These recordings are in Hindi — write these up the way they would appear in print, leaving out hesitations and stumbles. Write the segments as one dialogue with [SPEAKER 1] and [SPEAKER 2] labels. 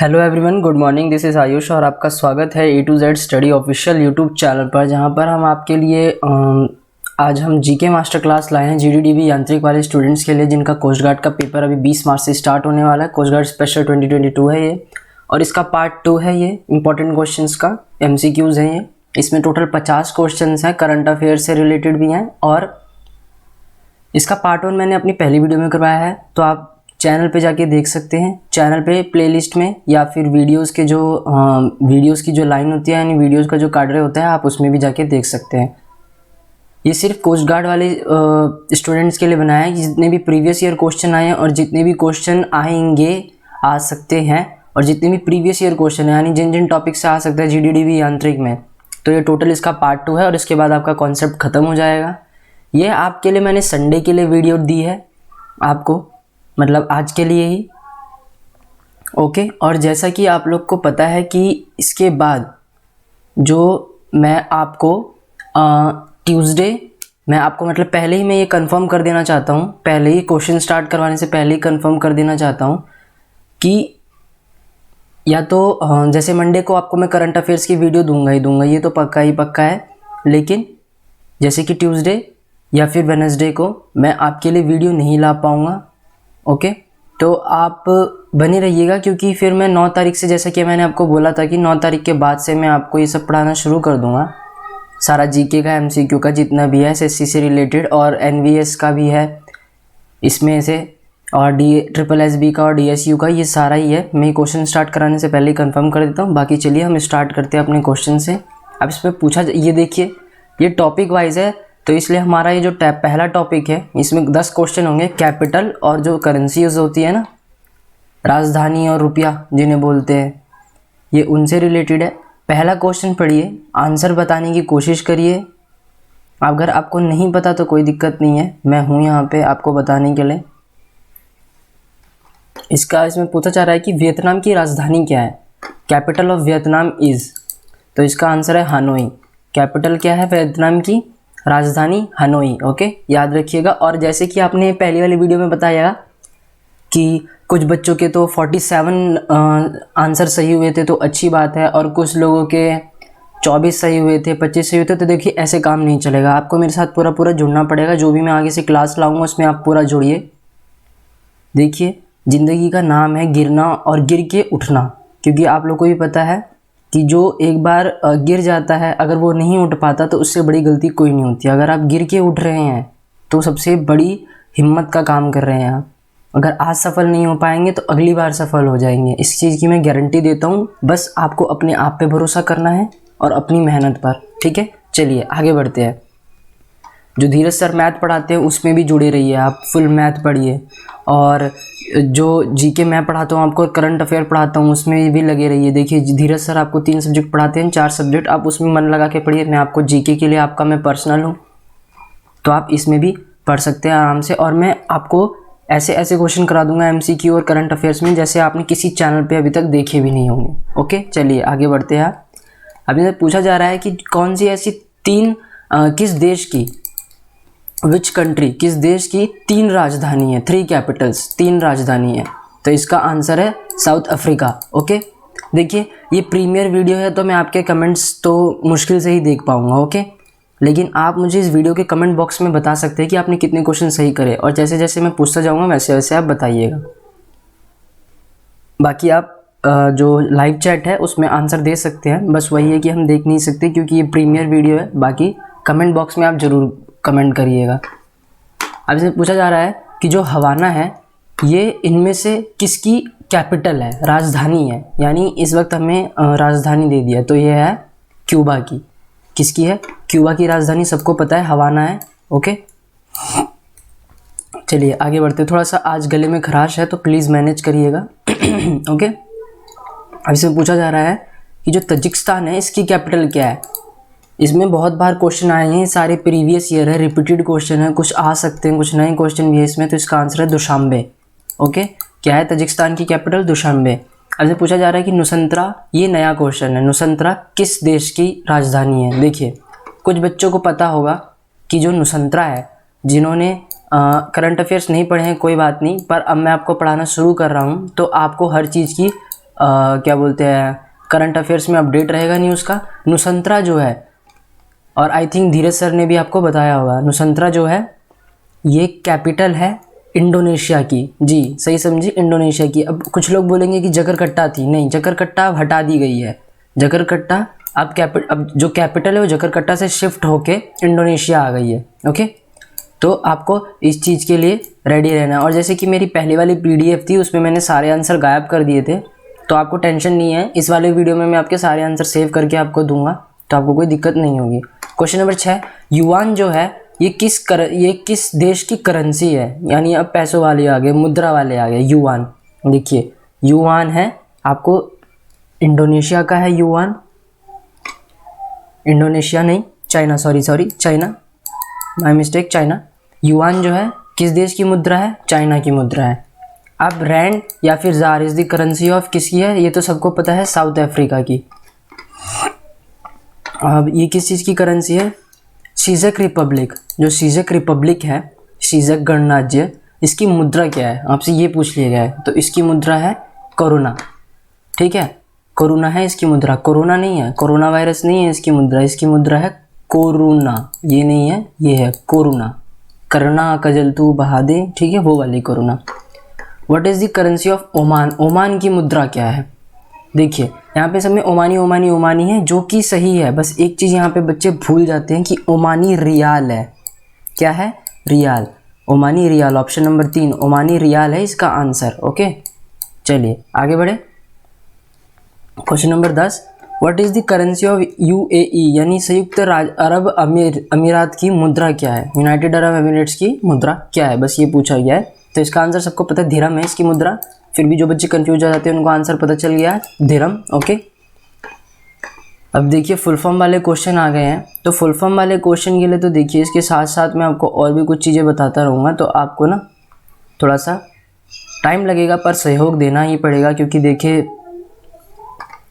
[SPEAKER 1] Hello everyone, good morning. This is Ayush और आपका स्वागत है A to Z study official YouTube channel पर, जहां पर हम आपके लिए आज हम जीके मास्टर क्लास लाए हैं जीडीडीबी यांत्रिक वाले स्टूडेंट्स के लिए, जिनका कोस्ट गार्ड का पेपर अभी 20 मार्च से स्टार्ट होने वाला है। कोस्ट गार्ड स्पेशल 2022 है ये, और इसका पार्ट 2 है ये इंपॉर्टेंट क्वेश्चंस का, MCQs हैं ये। इसमें टोटल 50 क्वेश्चन हैं, करंट अफेयर से रिलेटेड भी हैं, और इसका पार्ट 1 मैंने अपनी पहली वीडियो में करवाया है, तो आप चैनल पे जाके देख सकते हैं। चैनल पे प्लेलिस्ट में या फिर वीडियोस की जो लाइन होती है, यानी वीडियोस का जो कार्ड होता है, आप उसमें भी जाके देख सकते हैं। ये सिर्फ कोस्ट गार्ड वाले स्टूडेंट्स के लिए बनाया है, जितने भी प्रीवियस ईयर क्वेश्चन आए हैं और जितने भी क्वेश्चन आएंगे, आ सकते हैं, और जितने भी प्रीवियस ईयर क्वेश्चन है, यानी जिन जिन टॉपिक से आ सकता है जीडीडीबी यांत्रिक में, तो ये टोटल इसका पार्ट 2 है, और इसके बाद आपका कॉन्सेप्ट ख़त्म हो जाएगा। ये आपके लिए मैंने संडे के लिए वीडियो दी है आपको, मतलब आज के लिए ही, ओके। और जैसा कि आप लोग को पता है कि इसके बाद जो मैं आपको ट्यूसडे मैं आपको मतलब पहले ही मैं ये कंफर्म कर देना चाहता हूँ, पहले ही क्वेश्चन स्टार्ट करवाने से पहले ही कंफर्म कर देना चाहता हूँ कि या तो जैसे मंडे को आपको मैं करंट अफेयर्स की वीडियो दूंगा ही दूंगा, ये तो पक्का ही पक्का है। लेकिन जैसे कि ट्यूसडे या फिर वेडनेसडे को मैं आपके लिए वीडियो नहीं ला पाऊँगा, ओके। तो आप बने रहिएगा, क्योंकि फिर मैं 9 तारीख से, जैसा कि मैंने आपको बोला था कि 9 तारीख के बाद से मैं आपको ये सब पढ़ाना शुरू कर दूंगा। सारा जीके का, MCQ का जितना भी है, SSC से रिलेटेड, और NVS का भी है इसमें से, और SSSB का और DSU का, ये सारा ही है। मैं क्वेश्चन स्टार्ट कराने से पहले ही कंफर्म कर देता हूँ। बाकी चलिए हम स्टार्ट करते हैं अपने क्वेश्चन से। अब इसमें पूछा, ये देखिए, ये टॉपिक वाइज है, तो इसलिए हमारा ये जो पहला टॉपिक है, इसमें 10 क्वेश्चन होंगे। कैपिटल और जो करेंसी यूज होती है ना, राजधानी और रुपया जिन्हें बोलते हैं, ये उनसे रिलेटेड है। पहला क्वेश्चन पढ़िए, आंसर बताने की कोशिश करिए। अगर आपको नहीं पता तो कोई दिक्कत नहीं है, मैं हूँ यहाँ पे आपको बताने के लिए। इसमें पूछा जा रहा है कि वियतनाम की राजधानी क्या है। कैपिटल ऑफ वियतनाम इज, तो इसका आंसर है हनोई। कैपिटल क्या है वियतनाम की? राजधानी हनोई, ओके, याद रखिएगा। और जैसे कि आपने पहली वाली वीडियो में बताया कि कुछ बच्चों के तो 47 आंसर सही हुए थे, तो अच्छी बात है, और कुछ लोगों के 24 सही हुए थे, 25 सही हुए थे, तो देखिए ऐसे काम नहीं चलेगा। आपको मेरे साथ पूरा जुड़ना पड़ेगा। जो भी मैं आगे से क्लास लाऊंगा उसमें आप पूरा जुड़िए। देखिए, ज़िंदगी का नाम है गिरना और गिर के उठना, क्योंकि आप लोग को भी पता है कि जो एक बार गिर जाता है, अगर वो नहीं उठ पाता, तो उससे बड़ी गलती कोई नहीं होती। अगर आप गिर के उठ रहे हैं तो सबसे बड़ी हिम्मत का काम कर रहे हैं आप। अगर आज सफल नहीं हो पाएंगे तो अगली बार सफल हो जाएंगे, इस चीज़ की मैं गारंटी देता हूँ। बस आपको अपने आप पे भरोसा करना है और अपनी मेहनत पर, ठीक है। चलिए आगे बढ़ते हैं। जो धीरज सर मैथ पढ़ाते हैं उसमें भी जुड़े रहिए, आप फुल मैथ पढ़िए। और जो जीके मैं पढ़ाता हूँ, आपको करंट अफेयर पढ़ाता हूँ, उसमें भी लगे रहिए। देखिए, धीरज सर आपको 3 सब्जेक्ट पढ़ाते हैं, 4 सब्जेक्ट, आप उसमें मन लगा के पढ़िए। मैं आपको जीके के लिए आपका मैं पर्सनल हूँ, तो आप इसमें भी पढ़ सकते हैं आराम से। और मैं आपको ऐसे ऐसे क्वेश्चन करा दूंगा MCQ और करंट अफेयर्स में, जैसे आपने किसी चैनल पे अभी तक देखे भी नहीं होंगे, ओके। चलिए आगे बढ़ते हैं। अभी पूछा जा रहा है कि कौन सी ऐसी किस देश की, विच कंट्री, किस देश की 3 राजधानी है, 3 कैपिटल्स, 3 राजधानी है। तो इसका आंसर है साउथ अफ्रीका, ओके। देखिए, ये प्रीमियर वीडियो है, तो मैं आपके कमेंट्स तो मुश्किल से ही देख पाऊंगा, ओके। लेकिन आप मुझे इस वीडियो के कमेंट बॉक्स में बता सकते हैं कि आपने कितने क्वेश्चन सही करे, और जैसे जैसे मैं पूछता जाऊँगा वैसे वैसे आप बताइएगा। बाकी आप जो लाइव चैट है उसमें आंसर दे सकते हैं, बस वही है कि हम देख नहीं सकते क्योंकि ये प्रीमियर वीडियो है। बाकी कमेंट बॉक्स में आप ज़रूर कमेंट करिएगा। अब इसमें पूछा जा रहा है कि जो हवाना है, ये इनमें से किसकी कैपिटल है, राजधानी है, यानी इस वक्त हमें राजधानी दे दिया, तो ये है क्यूबा की। किसकी है? क्यूबा की राजधानी सबको पता है, हवाना है, ओके। चलिए आगे बढ़ते। थोड़ा सा आज गले में खराश है, तो प्लीज़ मैनेज करिएगा, ओके। अब इसमें पूछा जा रहा है कि जो तजिकिस्तान है, इसकी कैपिटल क्या है। इसमें बहुत बार क्वेश्चन आए हैं, सारे प्रीवियस ईयर है, रिपीटेड क्वेश्चन है, कुछ आ सकते हैं, कुछ नए क्वेश्चन भी है इसमें। तो इसका आंसर है दुशांबे, ओके। क्या है तजिकिस्तान की कैपिटल? दुशांबे। अब से पूछा जा रहा है कि नुसंतरा, ये नया क्वेश्चन है, नुसंतरा किस देश की राजधानी है। देखिए, कुछ बच्चों को पता होगा कि जो नुसंतरा है, जिन्होंने करंट अफेयर्स नहीं पढ़े हैं कोई बात नहीं, पर अब मैं आपको पढ़ाना शुरू कर रहा हूँ, तो आपको हर चीज़ की क्या बोलते हैं, करंट अफेयर्स में अपडेट रहेगा न्यूज़ का। नुसंतरा जो है, और आई थिंक धीरज सर ने भी आपको बताया होगा, नुसंतरा जो है ये कैपिटल है इंडोनेशिया की। जी सही समझी, इंडोनेशिया की। अब कुछ लोग बोलेंगे कि जकरकट्टा थी, नहीं, जकरकट्टा अब हटा दी गई है। जकरकट्टा अब जो कैपिटल है वो जकरकट्टा से शिफ्ट होके इंडोनेशिया आ गई है। ओके, तो आपको इस चीज़ के लिए रेडी रहना है। और जैसे कि मेरी पहली वाली PDF थी उसमें मैंने सारे आंसर गायब कर दिए थे, तो आपको टेंशन नहीं है, इस वाले वीडियो में मैं आपके सारे आंसर सेव करके आपको दूंगा, तो आपको कोई दिक्कत नहीं होगी। क्वेश्चन नंबर 6, युआन जो है ये किस देश की करेंसी है? यानी अब पैसों वाले आ गए, मुद्रा वाले आ गए। युआन, देखिए युआन है आपको, इंडोनेशिया का है युआन, इंडोनेशिया नहीं, China, sorry China, my mistake, China. Yuan जो है किस देश की मुद्रा है? चाइना की मुद्रा है। अब रैंड या फिर jar is the currency of किसकी है? ये तो सबको पता है, साउथ अफ्रीका की। अब ये किस चीज़ की करेंसी है? सीजक रिपब्लिक, जो सीजक रिपब्लिक है, सीजक गणराज्य, इसकी मुद्रा क्या है? आपसे ये पूछ लिया गया है, तो इसकी मुद्रा है कोरोना। ठीक है, कोरोना है इसकी मुद्रा, कोरोना नहीं है, कोरोना वायरस नहीं है इसकी मुद्रा, इसकी मुद्रा है कोरोना, ये नहीं है, ये है कोरोना। करना कजल तू बहा दे, ठीक है, वो वाली corona. What is the currency of Oman? Oman की मुद्रा क्या है? देखिए यहाँ पे सब में ओमानी है, जो कि सही है। बस एक चीज़ यहाँ पे बच्चे भूल जाते हैं कि ओमानी रियाल है। क्या है? Riyal, Omani riyal. Option number 3 Omani riyal है इसका आंसर। ओके, चलिए आगे बढ़े। Question number 10, what is the currency of UAE यानी संयुक्त अरब अमीरात की मुद्रा क्या है? यूनाइटेड अरब एमिरेट्स की मुद्रा क्या है? बस ये पूछा गया है, तो इसका आंसर सबको पता है, दिरहम है इसकी मुद्रा। फिर भी जो बच्चे कंफ्यूज हो जाते हैं उनको आंसर पता चल गया है, दिरहम। ओके, अब देखिए फुल फॉर्म वाले क्वेश्चन आ गए हैं, तो फुल फॉर्म वाले क्वेश्चन के लिए तो देखिए इसके साथ साथ मैं आपको और भी कुछ चीज़ें बताता रहूँगा, तो आपको ना थोड़ा सा टाइम लगेगा पर सहयोग देना ही पड़ेगा, क्योंकि देखिए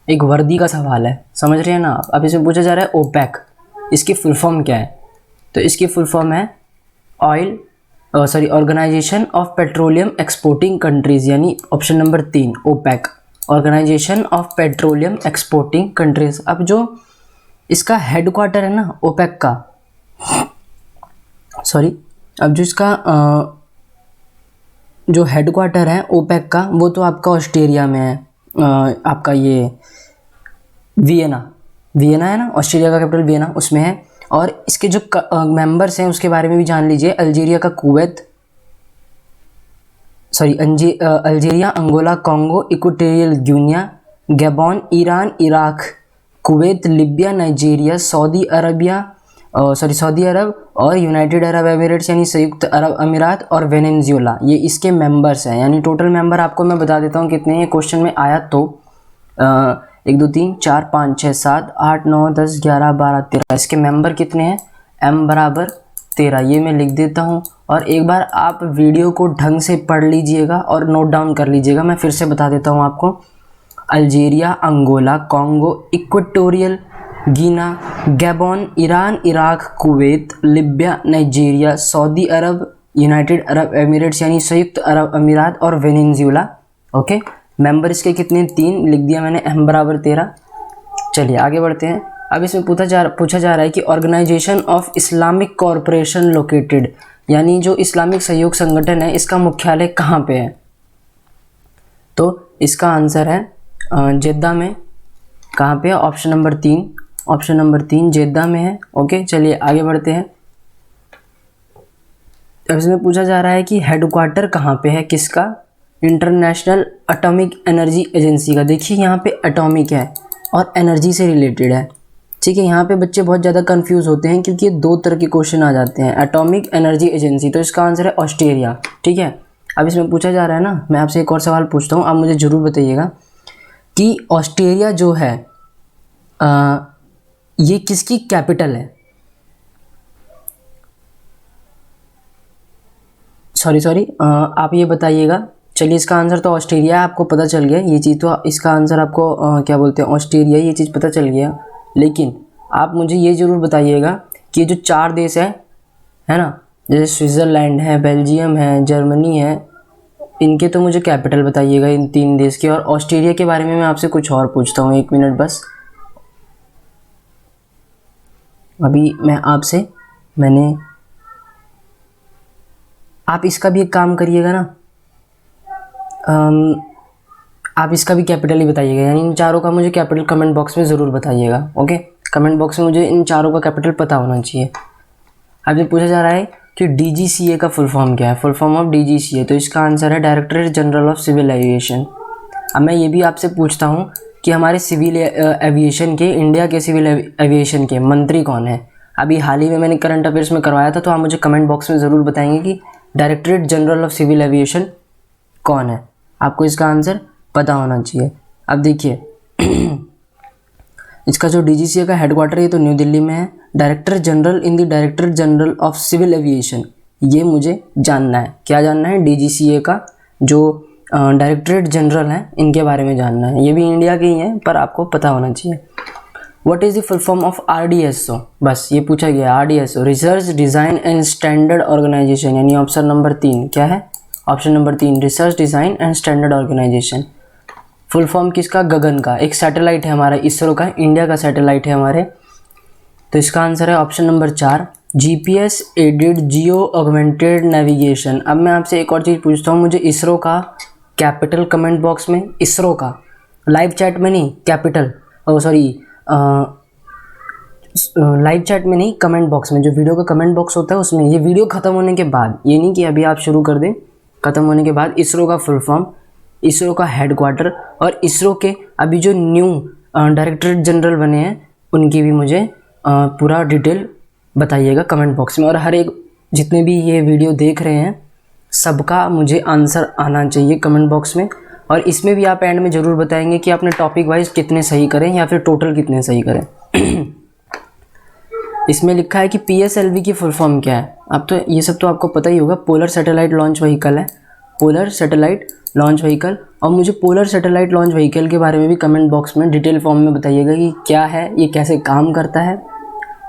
[SPEAKER 1] एक वर्दी का सवाल है, समझ रहे हैं ना आप। अब इसमें पूछा जा रहा है ओपेक, इसकी फुल फॉर्म क्या है? तो इसकी फुल फॉर्म है organization of petroleum exporting countries, यानी option number 3 OPEC, organization of petroleum exporting countries. अब जो इसका हेडक्वार्टर है ना ओपेक का, अब जो इसका जो हेडक्वार्टर है ओपेक का, वो तो आपका ऑस्ट्रेलिया में है। आपका ये वियना है ना, ऑस्ट्रेलिया का कैपिटल वियना, उसमें है। और इसके जो मेंबर्स हैं उसके बारे में भी जान लीजिए। Algeria, Angola, Congo, Equatorial Guinea, Gabon, Iran, Iraq, Kuwait, Libya, Nigeria, Saudi Arab और यूनाइटेड अरब एमिरेट्स यानी संयुक्त अरब अमीरात और वेनेजुएला, ये इसके मेंबर्स हैं। यानी टोटल मेंबर आपको मैं बता देता हूँ कितने हैं, क्वेश्चन में आया तो 1 2 3 4 5 6 7 8 9 10 11 12 13, इसके मेंबर कितने हैं? m बराबर 13, ये मैं लिख देता हूँ। और एक बार आप वीडियो को ढंग से पढ़ लीजिएगा और नोट डाउन कर लीजिएगा। मैं फिर से बता देता हूँ आपको, Algeria, Angola, Congo, Equatorial Guinea, Gabon, Iran, Iraq, Kuwait, Libya, Nigeria, Saudi Arab, United Arab Emirates यानी संयुक्त अरब अमीरात और वेनेजुएला। ओके, मेंबर इसके कितने? 3 लिख दिया मैंने, m बराबर 13। चलिए आगे बढ़ते हैं। अब इसमें पूछा जा रहा है कि organization of Islamic corporation located, यानी जो इस्लामिक सहयोग संगठन है इसका मुख्यालय कहाँ पे है? तो इसका आंसर है जेद्दा में। कहाँ पे है? ऑप्शन नंबर 3 जेद्दा में है। ओके, चलिए आगे बढ़ते हैं। अब इसमें पूछा जा रहा है कि हेडक्वार्टर कहाँ पे है किसका? इंटरनेशनल एटॉमिक एनर्जी एजेंसी का। देखिए यहाँ पे एटॉमिक है और एनर्जी से रिलेटेड है, ठीक है। यहाँ पे बच्चे बहुत ज़्यादा कंफ्यूज होते हैं क्योंकि ये 2 तरह के क्वेश्चन आ जाते हैं। एटॉमिक एनर्जी एजेंसी, तो इसका आंसर है ऑस्ट्रेलिया, ठीक है। अब इसमें पूछा जा रहा है ना, मैं आपसे एक और सवाल पूछता हूँ, आप मुझे ज़रूर बताइएगा कि ऑस्ट्रेलिया जो है ये किसकी कैपिटल है? सॉरी आप ये बताइएगा। चलिए इसका आंसर तो ऑस्ट्रेलिया है, आपको पता चल गया ये चीज़, तो इसका आंसर आपको क्या बोलते हैं ऑस्ट्रेलिया, ये चीज़ पता चल गया। लेकिन आप मुझे ये ज़रूर बताइएगा कि ये जो 4 देश है ना, जैसे स्विट्ज़रलैंड है, बेल्जियम है, जर्मनी है, इनके तो मुझे कैपिटल बताइएगा इन 3 देश के। और ऑस्ट्रेलिया के बारे में मैं आपसे कुछ और पूछता हूँ, 1 मिनट बस। अभी आप इसका भी एक काम करिएगा ना, आप इसका भी कैपिटल ही बताइएगा, यानी इन चारों का मुझे कैपिटल कमेंट बॉक्स में ज़रूर बताइएगा। ओके, कमेंट बॉक्स में मुझे इन चारों का कैपिटल पता होना चाहिए। आपसे पूछा जा रहा है कि DGCA का फुल फॉर्म क्या है, फुल फॉर्म ऑफ DGCA, तो इसका आंसर है directorate general of civil aviation. अब मैं ये भी आपसे पूछता हूँ कि हमारे सिविल एविएशन के, इंडिया के सिविल एविएशन के मंत्री कौन है। अभी हाल ही में मैंने करंट अफेयर्स में करवाया था, तो आप मुझे कमेंट बॉक्स में ज़रूर बताएंगे कि directorate general of civil aviation कौन है। आपको इसका आंसर पता होना चाहिए। अब देखिए इसका जो DGCA का हेडक्वार्टर है तो न्यू दिल्ली में है। Director general in the directorate general of civil aviation, ये मुझे जानना है। क्या जानना है? DGCA का जो डायरेक्टरेट जनरल हैं इनके बारे में जानना है। ये भी इंडिया के ही हैं, पर आपको पता होना चाहिए। What is the full form of RDSO? बस ये पूछा गया, RDSO research design and standard organization, यानी ऑप्शन नंबर 3 क्या है? Option number 3 research design and standard organization. Full form किसका? गगन का। एक सैटेलाइट है हमारा, इसरो का, इंडिया का सैटेलाइट है हमारे। तो इसका आंसर है option number 4 GPS added geo augmented navigation. अब मैं आपसे एक और चीज़ पूछता हूँ, मुझे इसरो का कैपिटल कमेंट बॉक्स में, इसरो का लाइव चैट में नहीं, कैपिटल लाइव चैट में नहीं, कमेंट बॉक्स में, जो वीडियो का कमेंट बॉक्स होता है उसमें, ये वीडियो ख़त्म होने के बाद, ये नहीं कि अभी आप शुरू कर दें, ख़त्म होने के बाद इसरो का फुल फॉर्म, इसरो का हेडक्वार्टर और इसरो के अभी जो न्यू डायरेक्टरेट जनरल बने हैं उनकी भी मुझे पूरा डिटेल बताइएगा कमेंट बॉक्स में। और हर एक जितने भी ये वीडियो देख रहे हैं सबका मुझे आंसर आना चाहिए कमेंट बॉक्स में। और इसमें भी आप एंड में ज़रूर बताएंगे कि आपने टॉपिक वाइज कितने सही करें या फिर टोटल कितने सही करें। इसमें लिखा है कि PSLV की फुल फॉर्म क्या है। अब तो ये सब तो आपको पता ही होगा, पोलर सैटेलाइट लॉन्च व्हीकल है, पोलर सैटेलाइट लॉन्च व्हीकल। और मुझे पोलर सैटेलाइट लॉन्च व्हीकल के बारे में भी कमेंट बॉक्स में डिटेल फॉर्म में बताइएगा कि क्या है, ये कैसे काम करता है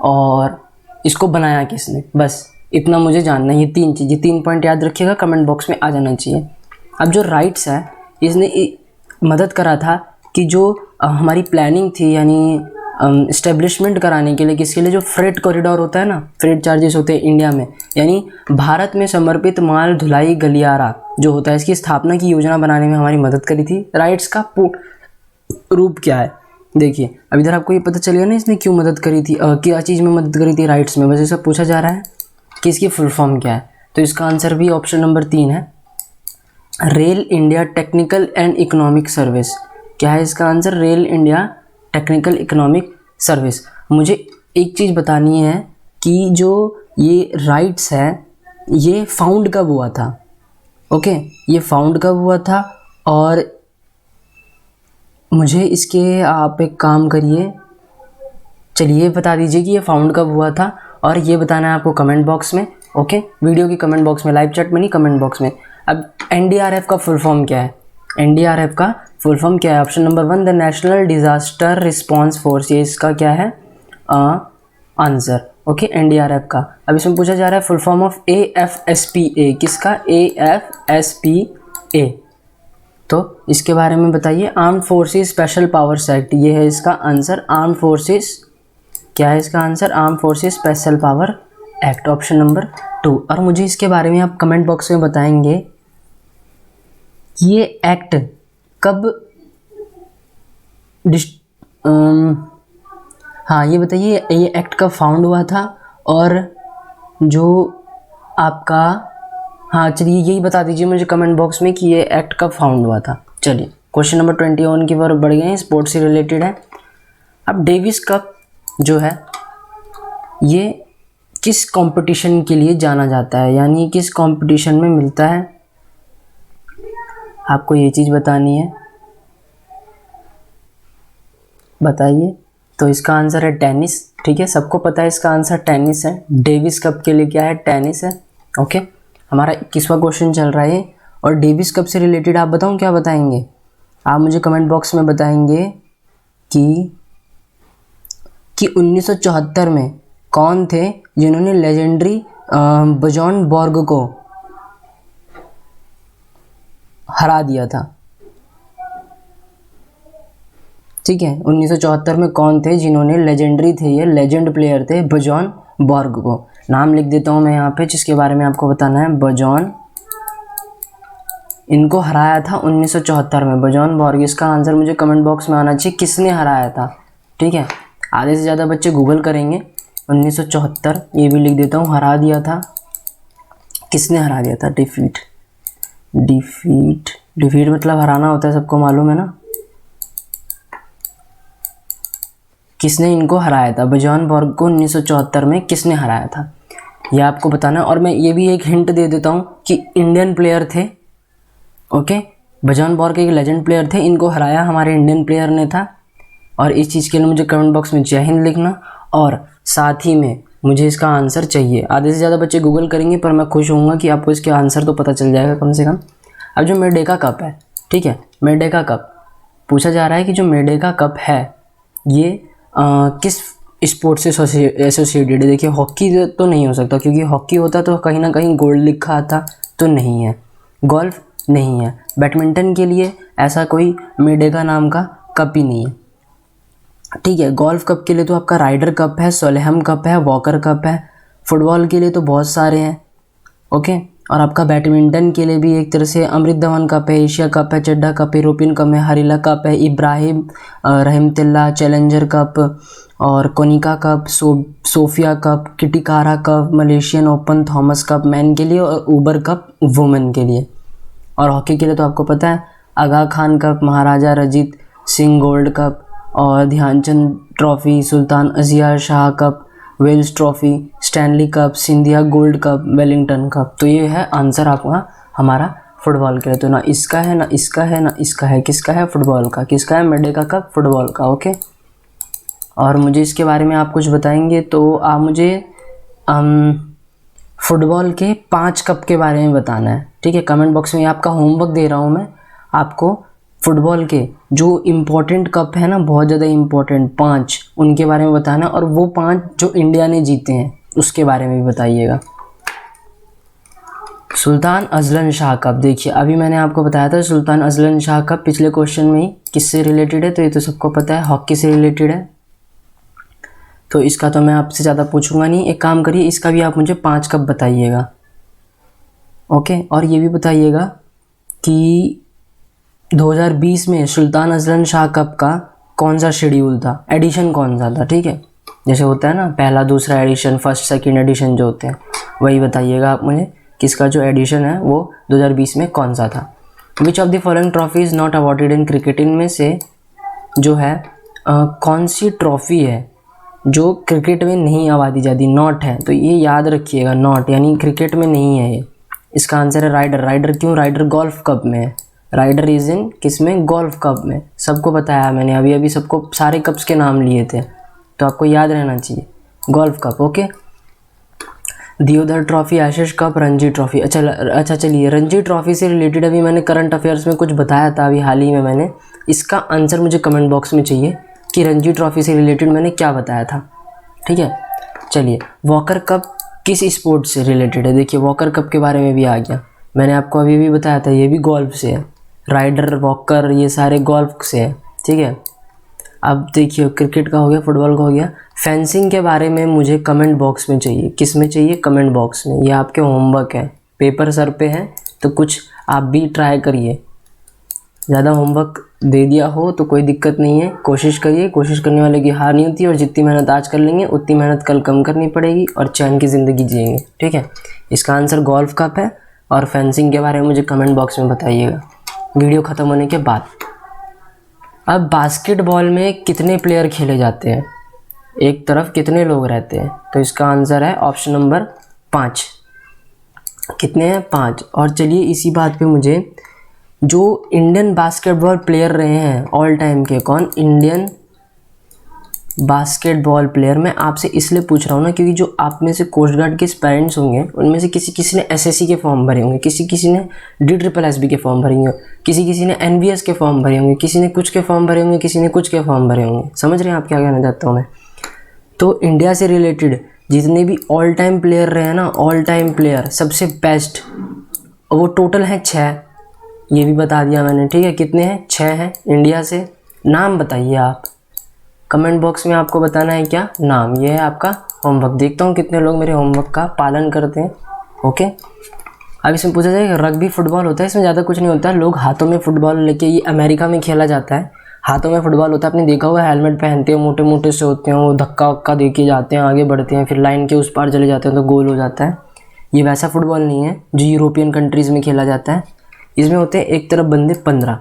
[SPEAKER 1] और इसको बनाया किसने। बस इतना मुझे जानना है। ये 3 चीज़, ये 3 पॉइंट याद रखिएगा, कमेंट बॉक्स में आ जाना चाहिए। अब जो राइट्स है, इसने मदद करा था कि जो हमारी प्लानिंग थी, यानी इस्टेब्लिशमेंट कराने के लिए, किसके लिए? जो फ्रेट कॉरिडोर होता है ना, फ्रेट चार्जेस होते हैं इंडिया में, यानी भारत में समर्पित माल ढुलाई गलियारा जो होता है, इसकी स्थापना की योजना बनाने में हमारी मदद करी थी। राइट्स का रूप क्या है? देखिए अब इधर आपको ये पता चलेगा ना इसने क्यों मदद करी थी, क्या चीज़ में मदद करी थी राइट्स में। बस ये सब पूछा जा रहा है कि इसकी फुल फॉर्म क्या है। तो इसका आंसर भी ऑप्शन नंबर 3 है, rail India technical and economic service. क्या है इसका answer? Rail India technical economic service. मुझे एक चीज़ बतानी है कि जो ये राइट्स है ये फाउंड कब हुआ था? ओके, ये फाउंड कब हुआ था? और मुझे इसके आप एक काम करिए, चलिए बता दीजिए कि ये फाउंड कब हुआ था, और ये बताना है आपको कमेंट बॉक्स में। ओके, वीडियो की कमेंट बॉक्स में, लाइव चैट में नहीं, कमेंट बॉक्स में। अब NDRF का फुल फॉर्म क्या है? NDRF का फुल फॉर्म क्या है? Option number 1 the national disaster response force. ये इसका क्या है आंसर? ओके, NDRF का। अब इसमें पूछा जा रहा है फुल फॉर्म ऑफ AFSPA। किसका? AFSPA। तो इसके बारे में बताइए। Armed forces special powers act, ये है इसका आंसर। आर्म्ड फोर्सेस, क्या है इसका answer? Armed forces special power act, option number 2। और मुझे इसके बारे में आप कमेंट बॉक्स में बताएंगे कि ये एक्ट कब हाँ ये बताइए ये एक्ट कब फाउंड हुआ था, और जो आपका, हाँ चलिए यही बता दीजिए मुझे कमेंट बॉक्स में कि ये एक्ट कब फाउंड हुआ था। चलिए क्वेश्चन नंबर 21 की ओर बढ़ गए हैं, स्पोर्ट्स से रिलेटेड है। अब डेविस कप जो है ये किस कंपटीशन के लिए जाना जाता है, यानी किस कंपटीशन में मिलता है, आपको ये चीज़ बतानी है, बताइए। तो इसका आंसर है टेनिस। ठीक है, सबको पता है इसका आंसर टेनिस है। डेविस कप के लिए क्या है? टेनिस है। ओके, हमारा 21वां क्वेश्चन चल रहा है और डेविस कप से रिलेटेड आप बताऊं क्या बताएंगे? आप मुझे कमेंट बॉक्स में बताएंगे कि 1974 में कौन थे जिन्होंने लेजेंडरी बजॉन बॉर्ग को हरा दिया था। ठीक है, 1974 में कौन थे जिन्होंने, लेजेंडरी थे ये, लेजेंड प्लेयर थे, बजॉन बॉर्ग को। नाम लिख देता हूँ मैं यहाँ पे जिसके बारे में आपको बताना है, बजॉन, इनको हराया था 1974 में, बजॉन बॉर्ग। इसका आंसर मुझे कमेंट बॉक्स में आना चाहिए, किसने हराया था। ठीक है, आधे से ज़्यादा बच्चे गूगल करेंगे। 1974 ये भी लिख देता हूँ, हरा दिया था, किसने हरा दिया था, डिफीट, डिफीट, डिफीट मतलब हराना होता है, सबको मालूम है ना। किसने इनको हराया था, बजॉन बॉर्ग को 1974 में किसने हराया था, ये आपको बताना है। और मैं ये भी एक हिंट दे देता हूँ कि इंडियन प्लेयर थे। ओके, बजॉन बॉर्ग एक लेजेंड प्लेयर थे, इनको हराया हमारे इंडियन प्लेयर ने था। और इस चीज़ के लिए मुझे कमेंट बॉक्स में जय हिंद लिखना, और साथ ही में मुझे इसका आंसर चाहिए। आधे से ज़्यादा बच्चे गूगल करेंगे, पर मैं खुश होऊंगा कि आपको इसके आंसर तो पता चल जाएगा कम से कम। अब जो मेडेका कप है, ठीक है, मेडेका कप पूछा जा रहा है कि जो मेडेका कप है ये किस स्पोर्ट से एसोसिएटेड है। देखिए, हॉकी तो नहीं हो सकता, क्योंकि हॉकी होता तो कहीं ना कहीं गोल्ड लिखा आता, तो नहीं है। गोल्फ नहीं है। बैडमिंटन के लिए ऐसा कोई मेडेका नाम का कप ही नहीं है। ठीक है, गोल्फ कप के लिए तो आपका राइडर कप है, सोलेहम कप है, वॉकर कप है। फुटबॉल के लिए तो बहुत सारे हैं। ओके, और आपका बैडमिंटन के लिए भी एक तरह से अमृत धवन कप है, एशिया कप है, चड्डा कप, यूरोपियन कप है, हरीला कप है, इब्राहिम रहमतुल्लाह चैलेंजर कप, और कोनिका कप, सोफिया कप, किटिकारा cup, Malaysian open, Thomas cup men के लिए, और ऊबर कप वुमेन के लिए। और हॉकी के लिए तो आपको पता है, Aga Khan cup, Maharaja Ranjit Singh gold cup, और ध्यानचंद ट्रॉफी, सुल्तान अजिया Shah cup, Wales trophy, Stanley cup, Scindia gold cup, Wellington cup. तो ये है आंसर आपका हमारा फुटबॉल के लिए। तो ना इसका है, ना इसका है, ना इसका है, किसका है, फुटबॉल का। किसका है, मेडेका कप, फुटबॉल का। ओके, और मुझे इसके बारे में आप कुछ बताएंगे तो आप मुझे फुटबॉल के 5 कप के बारे में बताना है। ठीक है, कमेंट बॉक्स में आपका होमवर्क दे रहा हूँ मैं आपको। फुटबॉल के जो इम्पोर्टेंट कप है ना, बहुत ज़्यादा इम्पोर्टेंट 5, उनके बारे में बताना, और वो 5 जो इंडिया ने जीते हैं उसके बारे में भी बताइएगा। सुल्तान अजलन शाह कप, देखिए अभी मैंने आपको बताया था सुल्तान अजलन शाह कप पिछले क्वेश्चन में ही किससे रिलेटेड है, तो ये तो सबको पता है, हॉकी से रिलेटेड है। तो इसका तो मैं आपसे ज़्यादा पूछूंगा नहीं। एक काम करिए, इसका भी आप मुझे 5 कप बताइएगा। ओके, और ये भी बताइएगा कि 2020 में सुल्तान अजलन शाह कप का कौन सा शेड्यूल था, एडिशन कौन सा था। ठीक है, जैसे होता है ना पहला दूसरा एडिशन, फर्स्ट सेकंड एडिशन जो होते हैं, वही बताइएगा आप मुझे किसका जो एडिशन है वो 2020 में कौन सा था। Which of the following trophy is not awarded in cricket, इनमें से जो है कौन सी ट्रॉफ़ी है जो क्रिकेट में नहीं आवादी जाती, नॉट है। तो ये याद रखिएगा, नॉट यानी क्रिकेट में नहीं है ये। इसका आंसर है राइडर। राइडर क्यों, राइडर गोल्फ कप में है। राइडर इज इन किस में, गोल्फ कप में। सबको बताया मैंने अभी अभी, सबको सारे कप्स के नाम लिए थे, तो आपको याद रहना चाहिए, golf cup. Okay, Deodar trophy, ashes cup, Ranji trophy. अच्छा चलिए, रणजी ट्रॉफी से रिलेटेड अभी मैंने करंट अफेयर्स में कुछ बताया था अभी हाल ही में मैंने। इसका आंसर मुझे कमेंट बॉक्स में चाहिए कि रणजी ट्रॉफी से रिलेटेड मैंने क्या बताया था। ठीक है, चलिए, वॉकर कप किस स्पोर्ट से रिलेटेड है। देखिए, वॉकर कप के बारे में भी आ गया, मैंने आपको अभी भी बताया था, ये भी गोल्फ से है। राइडर, वॉकर, ये सारे गोल्फ से है। ठीक है, अब देखिए, क्रिकेट का हो गया, फुटबॉल का हो गया। फेंसिंग के बारे में मुझे कमेंट बॉक्स में चाहिए। किस में चाहिए, कमेंट बॉक्स में। ये आपके होमवर्क है, पेपर सर पे है, तो कुछ आप भी ट्राई करिए। ज़्यादा होमवर्क दे दिया हो तो कोई दिक्कत नहीं है, कोशिश करिए, कोशिश करने वाले की हार नहीं होती, और जितनी मेहनत आज कर लेंगे उतनी मेहनत कल कम करनी पड़ेगी, और चैन की ज़िंदगी जिएंगे। ठीक है, इसका आंसर गोल्फ कप है, और फेंसिंग के बारे में मुझे कमेंट बॉक्स में बताइएगा वीडियो ख़त्म होने के बाद। अब बास्केटबॉल में कितने प्लेयर खेले जाते हैं, एक तरफ कितने लोग रहते हैं, तो इसका आंसर है ऑप्शन नंबर 5। कितने हैं, 5। और चलिए, इसी बात पे मुझे जो इंडियन बास्केटबॉल प्लेयर रहे हैं ऑल टाइम के, कौन, इंडियन बास्केटबॉल प्लेयर, मैं आपसे इसलिए पूछ रहा हूँ ना क्योंकि जो आप में से कोस्ट गार्ड के पेरेंट्स होंगे उनमें से किसी ने एसएससी के फॉर्म भरे होंगे, किसी ने DSSB के फॉर्म भरे होंगे, किसी ने NVS के फॉर्म भरे होंगे, किसी ने कुछ के फॉर्म भरे होंगे, किसी ने कुछ के फॉर्म भरे होंगे। समझ रहे हैं आप क्या कहना चाहता हूँ मैं। तो इंडिया से रिलेटेड जितने भी ऑल टाइम प्लेयर रहे हैं ना, ऑल टाइम प्लेयर सबसे बेस्ट, वो टोटल हैं 6। ये भी बता दिया मैंने, ठीक है। कितने हैं? 6 हैं इंडिया से। नाम बताइए आप, कमेंट बॉक्स में आपको बताना है क्या नाम। ये है आपका होमवर्क। देखता हूँ कितने लोग मेरे होमवर्क का पालन करते हैं। ओके, अब इसमें पूछा जाएगा रग्बी फुटबॉल होता है। इसमें ज़्यादा कुछ नहीं होता है, लोग हाथों में फुटबॉल लेके, ये अमेरिका में खेला जाता है, हाथों में फुटबॉल होता है। आपने देखा हुआ, हेलमेट पहनते हैं, मोटे मोटे से होते हैं, वो धक्का वक्का दे के जाते हैं, आगे बढ़ते हैं, फिर लाइन के उस पार चले जाते हैं तो गोल हो जाता है। ये वैसा फुटबॉल नहीं है जो यूरोपियन कंट्रीज़ में खेला जाता है। इसमें होते हैं एक तरफ बंदे 15,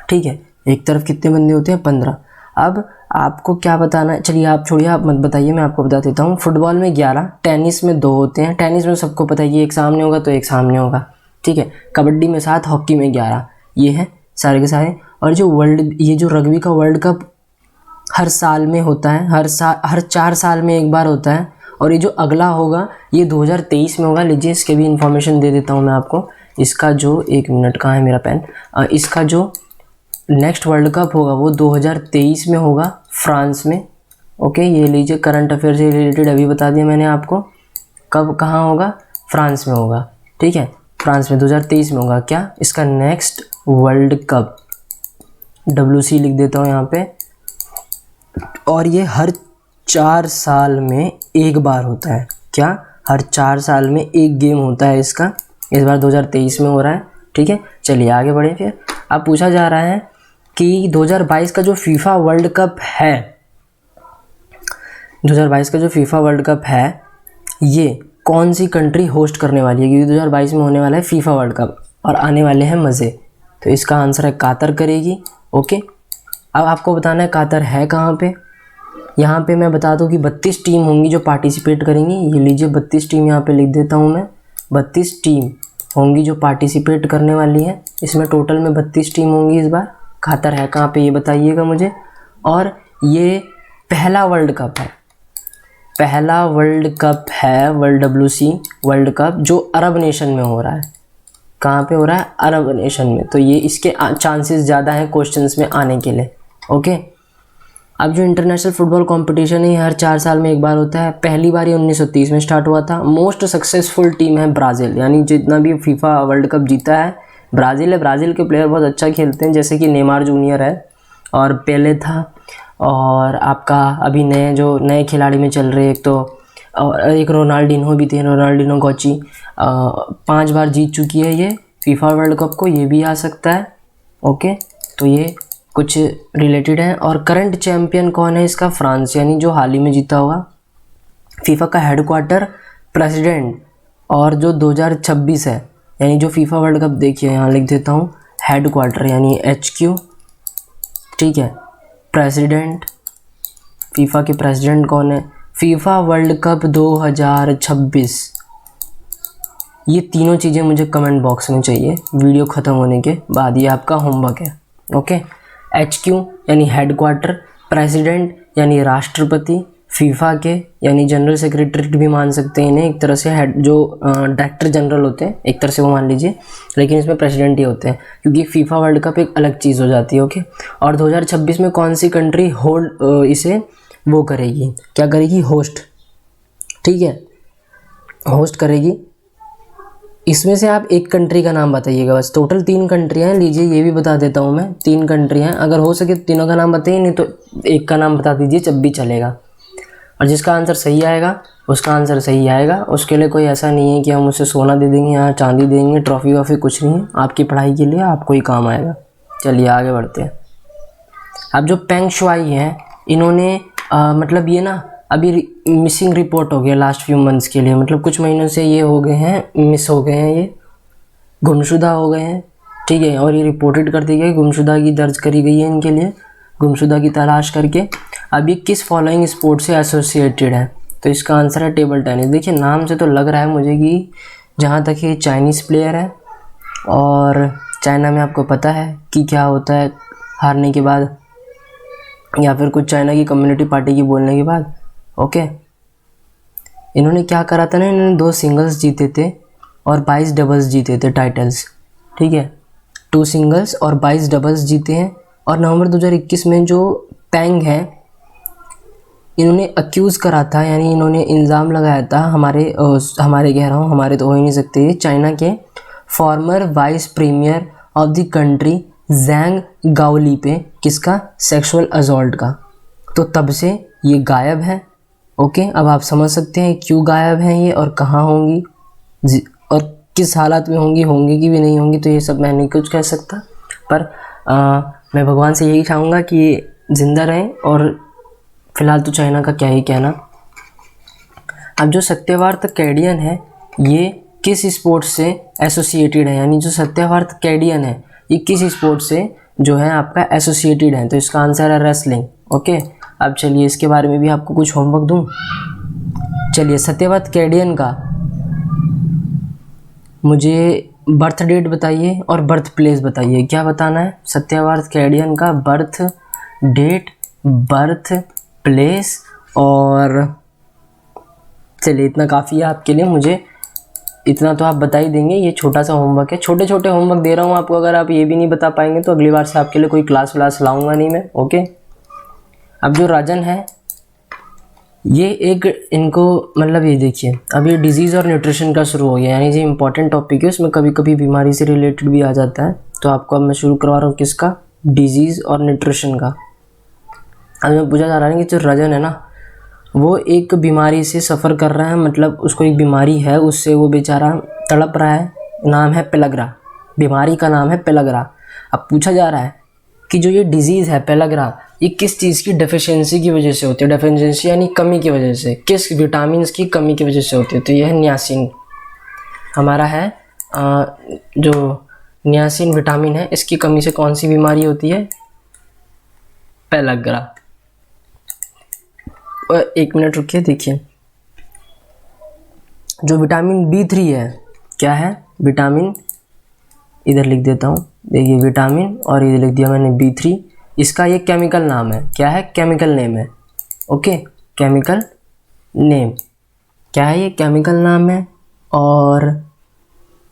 [SPEAKER 1] ठीक है। एक तरफ कितने बंदे होते हैं? 15। अब आपको क्या बताना है, चलिए आप छोड़िए, आप मत बताइए, मैं आपको बता देता हूँ। फुटबॉल में 11, टेनिस में 2 होते हैं। टेनिस में सबको पता है कि एक सामने होगा तो एक सामने होगा, ठीक है। कबड्डी में 7, हॉकी में 11। ये हैं सारे के सारे। और जो ये जो रग्बी का वर्ल्ड कप हर साल में होता है, हर 4 साल में एक बार होता है। और ये जो अगला होगा ये 2023 में होगा। लीजिए इसके भी इंफॉर्मेशन दे देता हूँ मैं आपको। इसका जो, 1 मिनट, कहाँ है मेरा पेन। इसका जो नेक्स्ट वर्ल्ड कप होगा वो 2023 में होगा, फ्रांस में। ओके, ये लीजिए करंट अफेयर से रिलेटेड अभी बता दिया मैंने आपको। कब कहाँ होगा? फ्रांस में होगा, ठीक है। फ्रांस में 2023 में होगा। क्या इसका नेक्स्ट वर्ल्ड कप, WC लिख देता हूँ यहाँ पे। और ये हर 4 साल में एक बार होता है। क्या? हर 4 साल में एक गेम होता है इसका। इस बार 2023 में हो रहा है, ठीक है। चलिए आगे बढ़े। फिर अब पूछा जा रहा है कि 2022 का जो फीफा वर्ल्ड कप है, 2022 का जो फीफा वर्ल्ड कप है, ये कौन सी कंट्री होस्ट करने वाली है? क्योंकि 2022 में होने वाला है फीफा वर्ल्ड कप और आने वाले हैं मज़े। तो इसका आंसर है कातर करेगी। ओके, अब आपको बताना है कातर है कहाँ पे। यहाँ पे मैं बता दूँ कि 32 टीम होंगी जो पार्टिसिपेट करेंगी। ये लीजिए 32 टीम यहाँ पे लिख देता हूँ मैं। 32 टीम होंगी जो पार्टिसिपेट करने वाली है। इसमें टोटल में 32 टीम होंगी इस बार। कातर है कहाँ पे ये बताइएगा मुझे। और ये पहला वर्ल्ड कप है, पहला वर्ल्ड कप है, वर्ल्ड WC वर्ल्ड कप जो अरब नेशन में हो रहा है। कहाँ पे हो रहा है? अरब नेशन में। तो ये इसके चांसेस ज़्यादा हैं क्वेश्चंस में आने के लिए। ओके, अब जो इंटरनेशनल फुटबॉल कंपटीशन है हर 4 साल में एक बार होता है। पहली बार ये 1930 में स्टार्ट हुआ था। मोस्ट सक्सेसफुल टीम है ब्राज़ील, यानी जितना भी फीफा वर्ल्ड कप जीता है ब्राज़ील है। ब्राज़ील के प्लेयर बहुत अच्छा खेलते हैं, जैसे कि नेमार जूनियर है और पेले था। और आपका अभी नए खिलाड़ी में चल रहे एक तो, और एक रोनाल्डिनो भी थे, रोनाल्डिनो गौची 5 बार जीत चुकी है ये फीफा वर्ल्ड कप को। ये भी आ सकता है। ओके, तो ये कुछ रिलेटेड है। और करंट चैम्पियन कौन है इसका? फ्रांस, यानी जो हाल ही में जीता होगा। फीफा का हेडक्वार्टर, प्रेसिडेंट, और जो 2026 है, यानी जो फीफा वर्ल्ड कप, देखिए यहाँ लिख देता हूँ हेडक्वार्टर यानी HQ, ठीक है। प्रेसिडेंट, फीफा के प्रेसिडेंट कौन है? FIFA world cup 2026। ये तीनों चीज़ें मुझे कमेंट बॉक्स में चाहिए वीडियो ख़त्म होने के बाद। ये आपका होमवर्क है। ओके, HQ यानी हेडक्वार्टर, प्रेसिडेंट यानी राष्ट्रपति, फीफा के यानी जनरल सेक्रेटरी भी मान सकते हैं इन्हें एक तरह से, हेड जो डायरेक्टर जनरल होते हैं एक तरह से वो मान लीजिए, लेकिन इसमें प्रेसिडेंट ही होते हैं क्योंकि फीफा वर्ल्ड कप एक अलग चीज़ हो जाती है। ओके, और 2026 में कौन सी कंट्री होल्ड इसे वो करेगी, क्या करेगी? होस्ट, ठीक है, होस्ट करेगी। इसमें से आप एक कंट्री का नाम बताइएगा बस। टोटल 3 कंट्रियाँ हैं, लीजिए ये भी बता देता हूँ मैं। 3 कंट्रियाँ हैं, अगर हो सके तो तीनों का नाम बताइए, नहीं तो एक का नाम बता दीजिए, जब भी चलेगा। और जिसका आंसर सही आएगा उसका आंसर सही आएगा। उसके लिए कोई ऐसा नहीं है कि हम उसे सोना दे देंगे या चांदी देंगे, ट्रॉफी वॉफी कुछ नहीं है। आपकी पढ़ाई के लिए आपको ही काम आएगा। चलिए आगे बढ़ते हैं। अब जो पेंग शुआई हैं इन्होंने मतलब ये ना अभी मिसिंग रिपोर्ट हो गया लास्ट फ्यू मंथ्स के लिए, मतलब कुछ महीनों से ये हो गए हैं, मिस हो गए हैं, ये गुमशुदा हो गए हैं, ठीक है। और ये रिपोर्टेड कर दी गई, गुमशुदा की दर्ज करी गई है इनके लिए, गुमशुदा की तलाश करके। अब ये किस फॉलोइंग स्पोर्ट से एसोसिएटेड है? तो इसका आंसर है टेबल टेनिस। देखिए नाम से तो लग रहा है मुझे कि जहाँ तक ये चाइनीज़ प्लेयर है, और चाइना में आपको पता है कि क्या होता है हारने के बाद, या फिर कुछ चाइना की कम्युनिटी पार्टी की बोलने के बाद। ओके, इन्होंने क्या करा था ना, इन्होंने 2 सिंगल्स जीते थे और 22 डबल्स जीते थे टाइटल्स, ठीक है। 2 सिंगल्स और 22 डबल्स जीते हैं। और नवंबर 2021 में जो पेंग है इन्होंने अक्यूज़ करा था, यानी इन्होंने इल्ज़ाम लगाया था हमारे कह रहा हूँ, हमारे तो हो ही नहीं सकते, चाइना के former vice premier of the country Zhang Gaoli पे किसका सेक्सुअल असॉल्ट का। तो तब से ये गायब है। ओके, अब आप समझ सकते हैं क्यों गायब हैं ये और कहाँ होंगी और किस हालात में होंगी कि भी नहीं होंगी। तो ये सब मैं नहीं कुछ कह सकता, पर मैं भगवान से यही चाहूँगा कि ये ज़िंदा रहें। और फ़िलहाल तो चाइना का क्या ही कहना। अब जो सत्यवार्त कैडियन है ये किस स्पोर्ट से एसोसिएटेड है, यानी जो सत्यवार्त कैडियन है ये किस स्पोर्ट से जो है आपका एसोसिएटेड है। तो इसका आंसर है रेसलिंग। ओके, अब चलिए इसके बारे में भी आपको कुछ होमवर्क दूं। चलिए, सत्यवार्त कैडियन का मुझे बर्थ डेट बताइए और बर्थ प्लेस बताइए। क्या बताना है? सत्यवार्त कैडियन का बर्थ डेट, बर्थ प्लेस। और चलिए इतना काफ़ी है आपके लिए, मुझे इतना तो आप बता ही देंगे। ये छोटा सा होमवर्क है, छोटे छोटे होमवर्क दे रहा हूँ आपको। अगर आप ये भी नहीं बता पाएंगे तो अगली बार से आपके लिए कोई क्लास व्लास लाऊंगा नहीं मैं। ओके, अब जो राजन है ये एक इनको मतलब ये देखिए, अब ये डिजीज़ और न्यूट्रिशन का शुरू हो गया, यानी जो इंपॉर्टेंट टॉपिक है उसमें कभी कभी बीमारी से रिलेटेड भी आ जाता है। तो आपको अब मैं शुरू करवा रहा हूँ किसका? डिजीज़ और न्यूट्रिशन का। अब मैं पूछा जा रहा है कि जो राजन है ना वो एक बीमारी से सफ़र कर रहा है, मतलब उसको एक बीमारी है, उससे वो बेचारा तड़प रहा है। नाम है पेलग्रा, बीमारी का नाम है पेलग्रा। अब पूछा जा रहा है कि जो ये डिजीज़ है पेलग्रा ये किस चीज़ की डेफिशिएंसी की वजह से होती है। डेफिशिएंसी यानी कमी की वजह से, किस विटामिन की कमी की वजह से होती है। तो यह है नियासिन हमारा है। जो नियासिन विटामिन है इसकी कमी से कौन सी बीमारी होती है? पेलग्रा। एक मिनट रुकिए, देखिए जो विटामिन B3 है, क्या है? विटामिन, इधर लिख देता हूँ, देखिए विटामिन और इधर लिख दिया मैंने B3। इसका ये केमिकल नाम है, क्या है? केमिकल नेम है। ओके, केमिकल नेम क्या है? ये केमिकल नाम है। और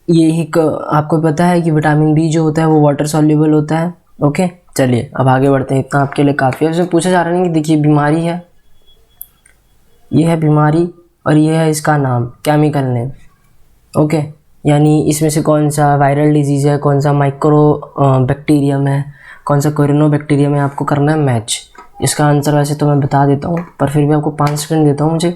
[SPEAKER 1] ये ही आपको पता है कि विटामिन B जो होता है वो वाटर सॉल्युबल होता है। ओके, चलिए अब आगे बढ़ते हैं, इतना आपके लिए काफ़ी है। इसमें पूछा जा रहा है कि देखिए बीमारी है, ये है बीमारी और ये है इसका नाम, केमिकल नेम। ओके, यानी इसमें से कौन सा वायरल डिजीज़ है, कौन सा माइक्रो बैक्टीरियम है, कौन सा कोरोनोबैक्टीरियम है, आपको करना है मैच। इसका आंसर वैसे तो मैं बता देता हूँ, पर फिर भी आपको 5 सेकंड देता हूँ मुझे।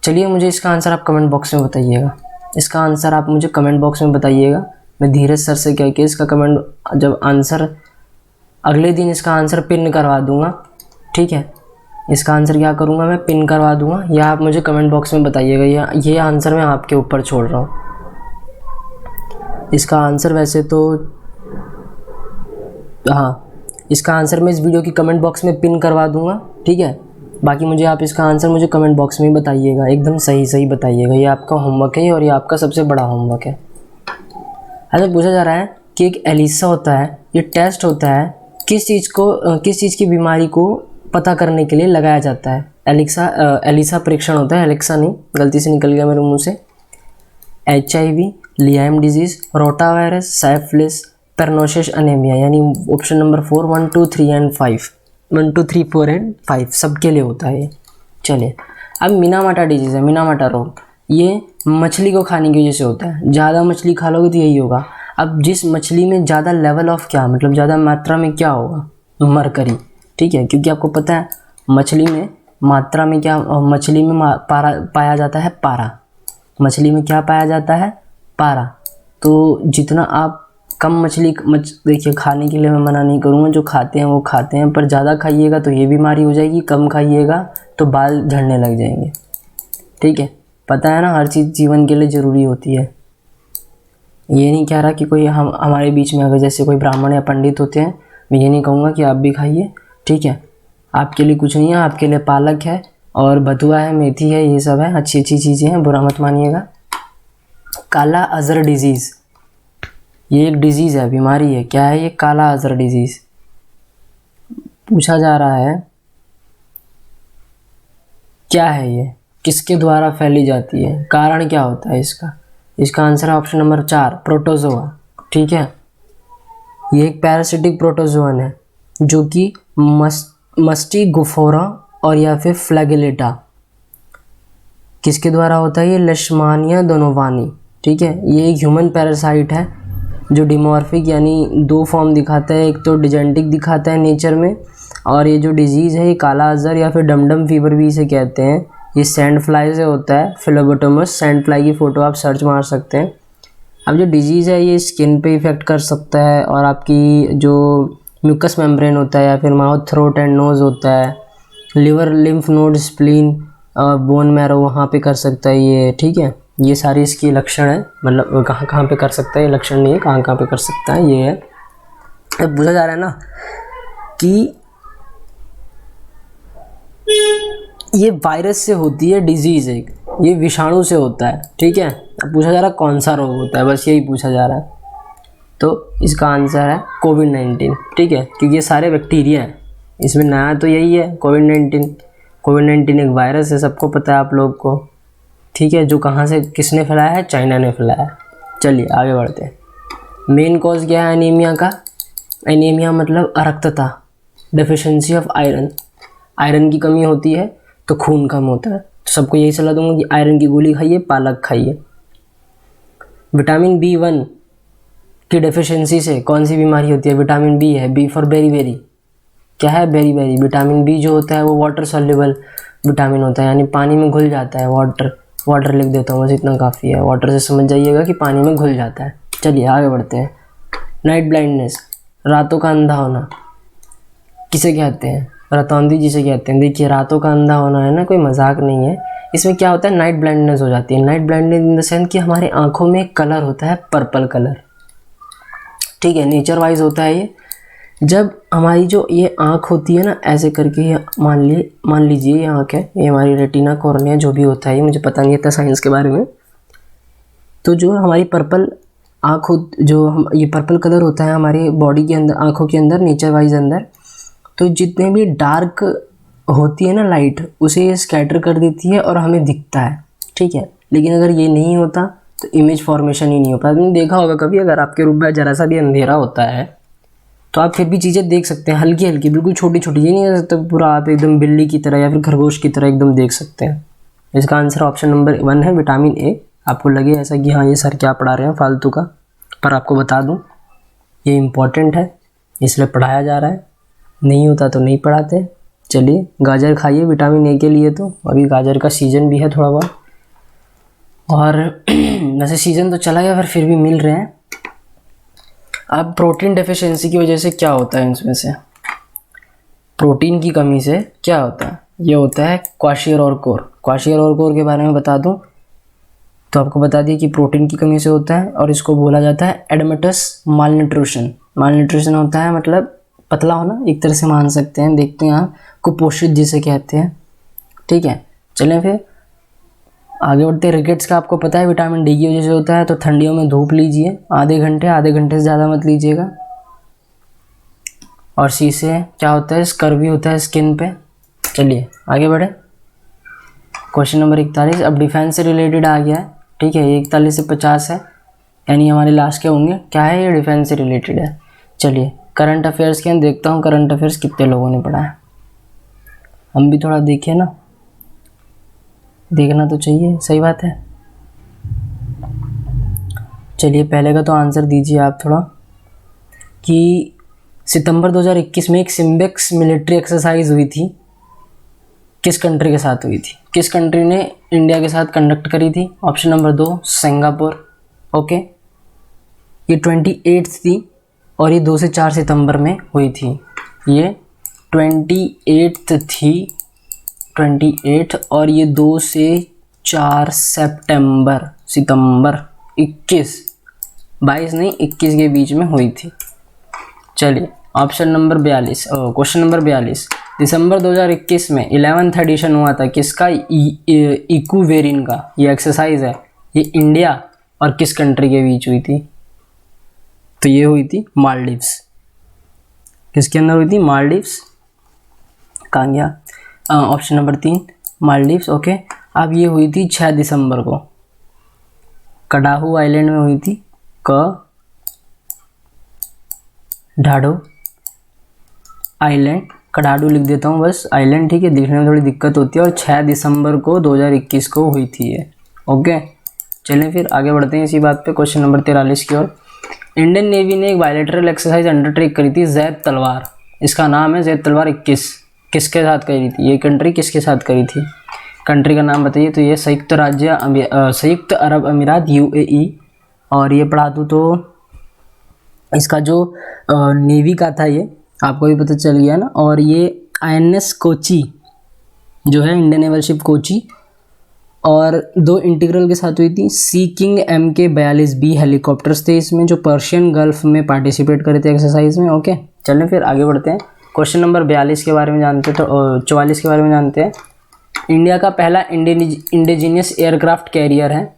[SPEAKER 1] चलिए मुझे इसका आंसर आप कमेंट बॉक्स में बताइएगा। इसका आंसर आप मुझे कमेंट बॉक्स में बताइएगा। मैं धीरज सर से कह के इसका कमेंट, जब आंसर अगले दिन इसका आंसर पिन करवा दूँगा, ठीक है? इसका आंसर क्या करूँगा मैं? पिन करवा दूँगा, या आप मुझे कमेंट बॉक्स में बताइएगा। ये आंसर मैं आपके ऊपर छोड़ रहा हूँ। इसका आंसर वैसे तो हाँ, इसका आंसर मैं इस वीडियो की कमेंट बॉक्स में पिन करवा दूँगा, ठीक है? बाकी मुझे आप इसका आंसर मुझे कमेंट बॉक्स में ही बताइएगा, एकदम सही बताइएगा। ये आपका होमवर्क है और ये आपका सबसे बड़ा होमवर्क है। अच्छा, पूछा जा रहा है कि एक एलिसा होता है, ये टेस्ट होता है किस चीज़ की बीमारी को पता करने के लिए लगाया जाता है? एलिसा परीक्षण होता है, एलेक्सा नहीं, गलती से निकल गया मेरे मुंह से। HIV, Lyme disease, rotavirus, syphilis, pernicious anaemia, यानी ऑप्शन नंबर 4, 1, 2, 3 एंड 5, 1, 2, 3, 4 एंड 5 सबके लिए होता है ये। चलिए, अब मिनामाटा डिजीज़ है, मिनामाटा रोग, ये मछली को खाने की वजह से होता है। ज़्यादा मछली खा लोगे तो यही होगा। अब जिस मछली में ज़्यादा लेवल ऑफ क्या, मतलब ज़्यादा मात्रा में क्या होगा? मरकरी, ठीक है? क्योंकि आपको पता है मछली में मात्रा में क्या, मछली में पारा पाया जाता है, पारा। मछली में क्या पाया जाता है? पारा। तो जितना आप कम मछली देखिए, खाने के लिए मैं मना नहीं करूँगा, जो खाते हैं वो खाते हैं, पर ज़्यादा खाइएगा तो ये बीमारी हो जाएगी, कम खाइएगा तो बाल झड़ने लग जाएंगे, ठीक है? पता है ना, हर चीज़ जीवन के लिए ज़रूरी होती है। ये नहीं कह रहा कि कोई हमारे बीच में अगर जैसे कोई ब्राह्मण या पंडित होते हैं, मैं ये नहीं कहूँगा कि आप भी खाइए, ठीक है? आपके लिए कुछ नहीं है, आपके लिए पालक है और बथुआ है, मेथी है, ये सब है, अच्छी चीज़ें हैं, बुरा मत मानिएगा। काला अज़र डिजीज़, ये एक डिजीज़ है, बीमारी है। क्या है ये? काला अज़र डिजीज़। पूछा जा रहा है क्या है ये, किसके द्वारा फैली जाती है, कारण क्या होता है इसका? इसका आंसर है ऑप्शन नंबर 4, प्रोटोजोआ, ठीक है? ये एक पैरासिटिक प्रोटोजोअन है जो कि मस्टिगोफोरा और या फिर फ्लैगेलेटा, किसके द्वारा होता है ये? लेशमानिया दोनोवानी, ठीक है? ये एक ह्यूमन पैरासाइट है, जो डिमॉर्फिक यानी दो फॉर्म दिखाता है, एक तो डिजेंटिक दिखाता है नेचर में, और ये जो डिजीज़ है ये काला अज़हर या फिर डमडम फीवर भी इसे कहते हैं। ये सैंड फ्लाई से होता है, फिलोबोटोमस सैंड फ्लाई की फ़ोटो आप सर्च मार सकते हैं। अब जो डिजीज़ है ये स्किन पे इफ़ेक्ट कर सकता है, और आपकी जो म्यूकस मेम्ब्रेन होता है या फिर माउथ, थ्रोट एंड नोज़ होता है, लिवर, लिम्फ नोड, स्प्लीन और बोन मैरो वहाँ पे कर सकता है ये, ठीक है। ये सारी इसकी लक्षण है, मतलब कहाँ कहाँ पे कर सकता है, ये लक्षण नहीं है, कहाँ कहाँ पे कर सकता है ये है। अब पूछा जा रहा है ना कि ये वायरस से होती है डिजीज़, एक ये विषाणु से होता है, ठीक है। अब पूछा जा रहा है कौन सा रोग होता है, बस यही पूछा जा रहा है। तो इसका आंसर है कोविड-19, ठीक है, क्योंकि ये सारे बैक्टीरिया हैं, इसमें नया तो यही है कोविड-19। कोविड-19 एक वायरस है, सबको पता है आप लोग को, ठीक है, जो कहाँ से किसने फैलाया है, चाइना ने फैलाया है। चलिए आगे बढ़ते हैं। मेन कॉज क्या है एनीमिया का? एनीमिया मतलब अरक्तता, डेफिशिएंसी ऑफ आयरन। आयरन की कमी होती है तो खून कम होता है, तो सबको यही सलाह दूंगा कि आयरन की गोली खाइए, पालक खाइए। विटामिन B1 की डेफिशिएंसी से कौन सी बीमारी होती है? विटामिन बी है, बी फॉर बेरी बेरी। क्या है? Berry berry. विटामिन बी जो होता है वो वाटर सॉल्युबल विटामिन होता है, यानी पानी में घुल जाता है। वाटर लिख देता हूँ बस, इतना काफ़ी है, वाटर से समझ जाइएगा कि पानी में घुल जाता है। चलिए आगे बढ़ते हैं। नाइट ब्लाइंडनेस, रातों का अंधा होना, किसे कहते हैं? रतौंधी जिसे कहते हैं। देखिए रातों का अंधा होना है ना, कोई मजाक नहीं है। इसमें क्या होता है, नाइट ब्लाइंडनेस हो जाती है। Night blindness in the sense कि हमारे आँखों में एक कलर होता है, पर्पल कलर, ठीक है, नेचर वाइज होता है ये। जब हमारी जो ये आँख होती है ना, ऐसे करके मान लीजिए ये आँख है, ये हमारी रेटिना कॉर्निया जो भी होता है, ये मुझे पता नहीं था साइंस के बारे में। तो जो हमारी पर्पल आँख जो हम ये पर्पल कलर होता है हमारी बॉडी के अंदर, आँखों के अंदर नेचर वाइज अंदर, तो जितने भी डार्क होती है ना लाइट, उसे ये स्कैटर कर देती है और हमें दिखता है, ठीक है। लेकिन अगर ये नहीं होता तो इमेज फॉर्मेशन ही नहीं हो पाता। आपने देखा होगा कभी, अगर आपके रूम में ज़रा सा भी अंधेरा होता है तो आप फिर भी चीज़ें देख सकते हैं, हल्की हल्की, बिल्कुल छोटी छोटी। ये नहीं कह सकते पूरा आप एकदम बिल्ली की तरह या फिर खरगोश की तरह एकदम देख सकते हैं। इसका आंसर ऑप्शन नंबर 1 है, विटामिन ए। आपको लगे ऐसा कि हाँ ये सर क्या पढ़ा रहे हैं फालतू का, पर आपको बता दूँ ये इम्पॉर्टेंट है, इसलिए पढ़ाया जा रहा है। नहीं होता तो नहीं पढ़ाते। चलिए गाजर खाइए विटामिन ए के लिए, तो अभी गाजर का सीज़न भी है थोड़ा बहुत, और वैसे सीज़न तो चला गया फिर भी मिल रहे हैं। अब प्रोटीन डेफिशिएंसी की वजह से क्या होता है, इसमें से प्रोटीन की कमी से क्या होता है? ये होता है क्वाशियरॉर कोर के बारे में बता दूं तो आपको बता दिया कि प्रोटीन की कमी से होता है, और इसको बोला जाता है एडेमेटस मालन्यूट्रिशन। मालन्यूट्रिशन होता है मतलब पतला होना, एक तरह से मान सकते हैं। देखते हैं आप, कुपोषित जिसे कहते हैं, ठीक है। चलें फिर आगे बढ़ते हैं। रिकेट्स का आपको पता है विटामिन डी की वजह से होता है, तो ठंडियों में धूप लीजिए आधे घंटे से ज़्यादा मत लीजिएगा। और सी से क्या होता है, स्कर्वी होता है स्किन पे। चलिए आगे बढ़े। क्वेश्चन नंबर 41 अब डिफेंस से रिलेटेड आ गया है, ठीक है। 41 से 50 है, यानी हमारे लास्ट के होंगे। क्या है ये? डिफेंस से रिलेटेड है। चलिए करंट अफेयर्स के देखता हूँ, करंट अफेयर्स कितने लोगों ने पढ़ा है। हम भी थोड़ा देखिए ना, देखना तो चाहिए, सही बात है। चलिए पहले का तो आंसर दीजिए आप थोड़ा, कि सितंबर 2021 में एक सिम्बेक्स मिलिट्री एक्सरसाइज हुई थी, किस कंट्री के साथ हुई थी? किस कंट्री ने इंडिया के साथ कंडक्ट करी थी? Option number 2 Singapore. ओके, ये 28 थी और ये 2 से 4 सितंबर में हुई थी। ये 28 थी, 28, और ये 2 से 4 सितंबर 21 नहीं 21 के बीच में हुई थी। चलिए ऑप्शन नंबर 42, क्वेश्चन नंबर 42, दिसंबर 2021 में 11th एडिशन हुआ था किसका? इक्वेरिन का। ये एक्सरसाइज है, ये इंडिया और किस कंट्री के बीच हुई थी? तो ये हुई थी मालदीव्स। किसके अंदर हुई थी? मालदीव्स। कहाँ गया? Option number 3 Maldives. ओके, अब ये हुई थी 6 दिसंबर को, कडाहू आइलैंड में हुई थी। ढाडो आइलैंड, कडाडू लिख देता हूँ बस, आइलैंड, ठीक है, दिखने में थोड़ी दिक्कत होती है। और 6 दिसंबर को 2021 को हुई थी ये। ओके, चलें फिर आगे बढ़ते हैं इसी बात पे, क्वेश्चन नंबर 43 की ओर। इंडियन नेवी ने एक बायलैटरल एक्सरसाइज अंडरटेक करी थी जैद तलवार, इसका नाम है जैद तलवार 21, किसके साथ करी थी ये कंट्री, किसके साथ करी थी, कंट्री का नाम बताइए। तो ये संयुक्त अरब अमीरात UAE। और ये पढ़ा दूँ तो इसका जो नेवी का था ये आपको भी पता चल गया ना। और ये INS कोची जो है इंडियन नेवल शिप कोची, और 2 इंटीग्रल के साथ हुई थी। सी किंग MK-42B हेलीकॉप्टर्स थे इसमें, जो पर्शियन गल्फ में पार्टिसिपेट करे थे एक्सरसाइज में। ओके, चलें फिर आगे बढ़ते हैं। क्वेश्चन नंबर 42 के बारे में जानते हैं, तो 44 के बारे में जानते हैं। इंडिया का पहला इंडिजीनियस एयरक्राफ्ट कैरियर है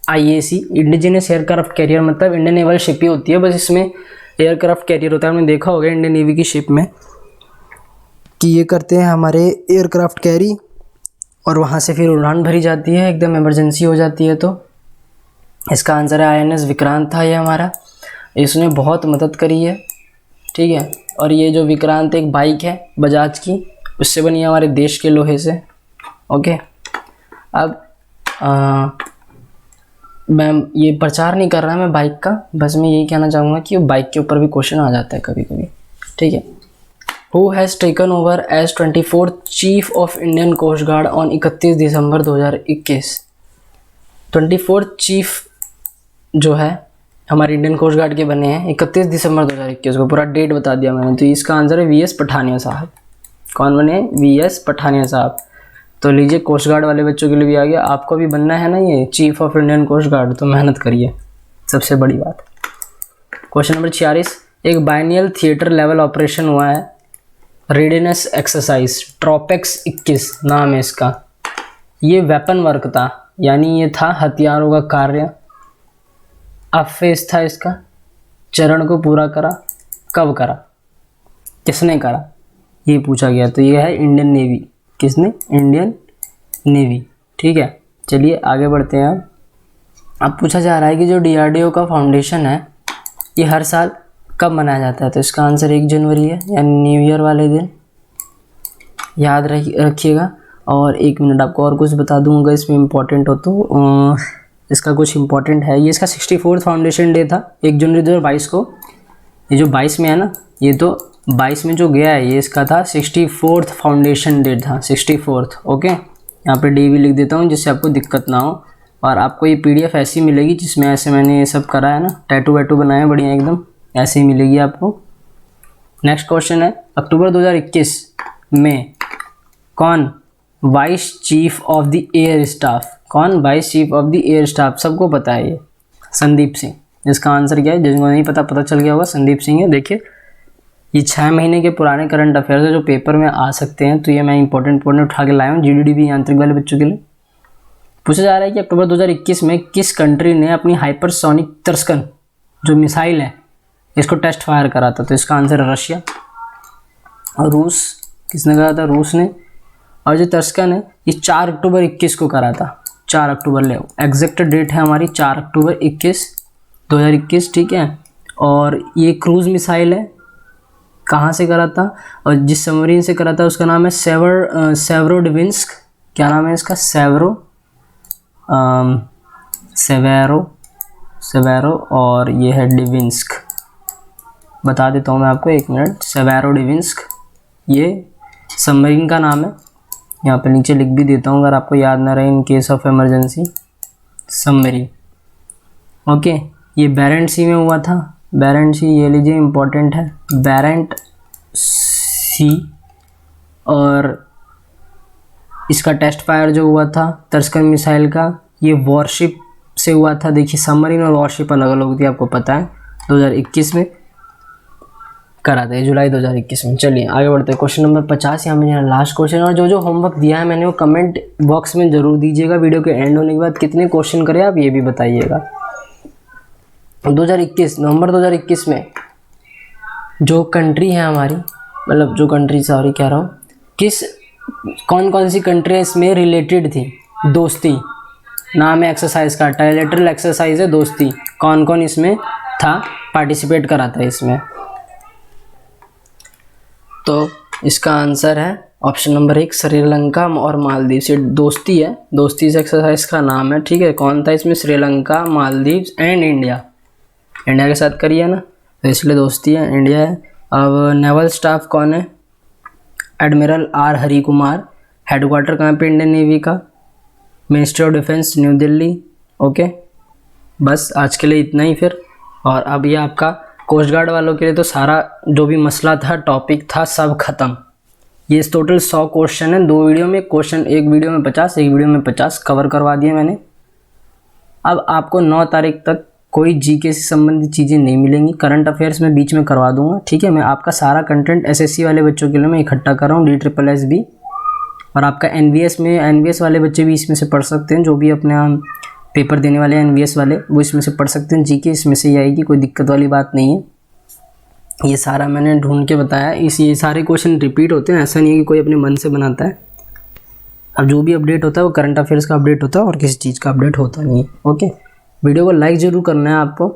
[SPEAKER 1] IAC। इंडिजीनियस एयरक्राफ्ट कैरियर मतलब इंडियन नेवल शिप ही होती है, बस इसमें एयरक्राफ्ट कैरियर होता है। हमने देखा होगा इंडियन नेवी की शिप में कि ये करते हैं हमारे एयरक्राफ्ट कैरी, और वहाँ से फिर उड़ान भरी जाती है, एकदम इमरजेंसी हो जाती है। तो इसका आंसर है INS विक्रांत था ये हमारा, इसने बहुत मदद करी है, ठीक है। और ये जो विक्रांत एक बाइक है बजाज की, उससे बनी है हमारे देश के लोहे से। ओके, अब मैं ये प्रचार नहीं कर रहा मैं बाइक का, बस मैं यही कहना चाहूँगा कि बाइक के ऊपर भी क्वेश्चन आ जाता है कभी कभी, ठीक है। Who has taken over as 24th chief of Indian coast guard on 31 December 2021। 24th chief जो है हमारे इंडियन कोस्ट गार्ड के बने हैं 31 दिसंबर 2021 को, पूरा डेट बता दिया मैंने। तो इसका आंसर है VS पठानिया साहब। कौन बने? VS पठानिया साहब। तो लीजिए, कोस्ट गार्ड वाले बच्चों के लिए भी आ गया, आपको भी बनना है ना ये chief of Indian coast guard, तो मेहनत करिए, सबसे बड़ी बात। क्वेश्चन नंबर 46, एक बाइनियल थिएटर लेवल ऑपरेशन हुआ है, रेडीनेस एक्सरसाइज ट्रोपेक्स 21 नाम है इसका। ये वेपन वर्क था, यानी ये था हथियारों का कार्य। अब फेज था इसका, चरण को पूरा करा, कब करा, किसने करा, ये पूछा गया। तो ये है इंडियन नेवी, किसने? इंडियन नेवी, ठीक है। चलिए आगे बढ़ते हैं। अब पूछा जा रहा है कि जो DRDO का फाउंडेशन है ये हर साल कब मनाया जाता है। तो इसका आंसर 1 जनवरी है, यानी न्यू ईयर वाले दिन, याद रखिएगा। और 1 मिनट आपको और कुछ बता दूंगा इसमें इम्पोर्टेंट हो तो, इसका कुछ इम्पोर्टेंट है। ये इसका 64th फाउंडेशन डे था 1 जनवरी 2022 को। ये जो 22 में है ना, ये तो 22 में जो गया है ये इसका था 64th फाउंडेशन डे था, 64th। ओके, यहाँ पे डे भी लिख देता हूँ जिससे आपको दिक्कत ना हो। और आपको ये PDF ऐसी मिलेगी जिसमें ऐसे मैंने ये सब करा है ना, टैटू वैटू बनाया बढ़िया एकदम, ऐसे ही मिलेगी आपको। नेक्स्ट क्वेश्चन है, अक्टूबर 2021 में कौन vice chief of the air staff, कौन vice chief of the air staff? सबको पता है ये संदीप सिंह। इसका आंसर क्या है? जिनको नहीं पता चल गया होगा, संदीप सिंह है। देखिए, ये 6 महीने के पुराने करंट अफेयर्स है जो पेपर में आ सकते हैं, तो ये मैं इंपॉर्टेंट उठा के लाया हूँ GDDB यांत्रिक वाले बच्चों के लिए। पूछा जा रहा है कि अक्टूबर 2021 में किस कंट्री ने अपनी हाइपरसोनिक तर्स्कन जो मिसाइल है इसको टेस्ट फायर करा था। तो इसका आंसर है रशिया। और रूस, किसने करा था? रूस ने। और जो तर्स्कन है ये 4 अक्टूबर 21 को करा था, 4 अक्टूबर ले एग्जैक्ट डेट है हमारी 4 अक्टूबर 2021, ठीक है। और ये क्रूज मिसाइल है, कहाँ से करा था और जिस सबमरीन से करा था उसका नाम है सेवरोडिविंस्क। क्या नाम है इसका? सेवेरो और ये है डिविंस्क। बता देता हूँ मैं आपको, 1 मिनट। सेवेरोडिविंस्क ये सबमरीन का नाम है, यहाँ पे नीचे लिख भी देता हूँ अगर आपको याद ना रहे, in case of emergency submarine. Okay, ये बैरेंट सी में हुआ था, बैरेंट सी, ये लीजिए इम्पोर्टेंट है, बैरेंट सी। और इसका टेस्ट फायर जो हुआ था तर्स्कन मिसाइल का, ये वॉरशिप से हुआ था। देखिए, सबमरीन और वॉरशिप अलग अलग होती है, आपको पता है। 2021 में करा था, जुलाई 2021 में। चलिए आगे बढ़ते हैं। क्वेश्चन नंबर 50 यहाँ मेरा लास्ट क्वेश्चन। और जो होमवर्क दिया है मैंने वो कमेंट बॉक्स में ज़रूर दीजिएगा। वीडियो के एंड होने के बाद कितने क्वेश्चन करें आप ये भी बताइएगा। 2021 नवंबर 2021 में जो कंट्री है हमारी, मतलब जो कंट्री, सॉरी कह रहा हूँ, कौन कौन सी कंट्री इसमें रिलेटेड थी? दोस्ती नाम है एक्सरसाइज का, ट्राइलेटरल एक्सरसाइज है दोस्ती। कौन कौन इसमें था, पार्टिसिपेट करा था इसमें? तो इसका आंसर है ऑप्शन नंबर 1 श्रीलंका और मालदीव से दोस्ती है। दोस्ती से एक्सरसाइज का नाम है, ठीक है। कौन था इसमें? Sri Lanka, Maldives and India. India के साथ करी है ना, तो इसलिए दोस्ती है, इंडिया है। अब नेवल स्टाफ कौन है? एडमिरल आर हरी कुमार। हेडक्वार्टर कहाँ पे इंडियन नेवी का? Ministry of defence, new Delhi. Okay, बस आज के लिए इतना ही फिर। और अब ये आपका कोस्ट गार्ड वालों के लिए तो सारा जो भी मसला था, टॉपिक था, सब खत्म। ये टोटल 100 क्वेश्चन है 2 वीडियो में। क्वेश्चन एक वीडियो में 50, एक वीडियो में 50 कवर करवा दिए मैंने। अब आपको 9 तारीख तक कोई जीके से संबंधित चीज़ें नहीं मिलेंगी। करंट अफेयर्स में बीच में करवा दूंगा, ठीक है। मैं आपका सारा कंटेंट एसएससी वाले बच्चों के लिए मैं इकट्ठा कर रहा हूँ, DSSS और आपका एनवीएस में, एनवीएस वाले बच्चे भी इसमें से पढ़ सकते हैं। जो भी अपने पेपर देने वाले हैं एनवीएस वाले, वो इसमें से पढ़ सकते हैं। जीके इसमें से ही आएगी, कोई दिक्कत वाली बात नहीं है। ये सारा मैंने ढूंढ के बताया। ये सारे क्वेश्चन रिपीट होते हैं, ऐसा नहीं है कि कोई अपने मन से बनाता है। अब जो भी अपडेट होता है वो करंट अफेयर्स का अपडेट होता है और किसी चीज़ का अपडेट होता नहीं है। ओके, वीडियो को लाइक ज़रूर करना है आपको।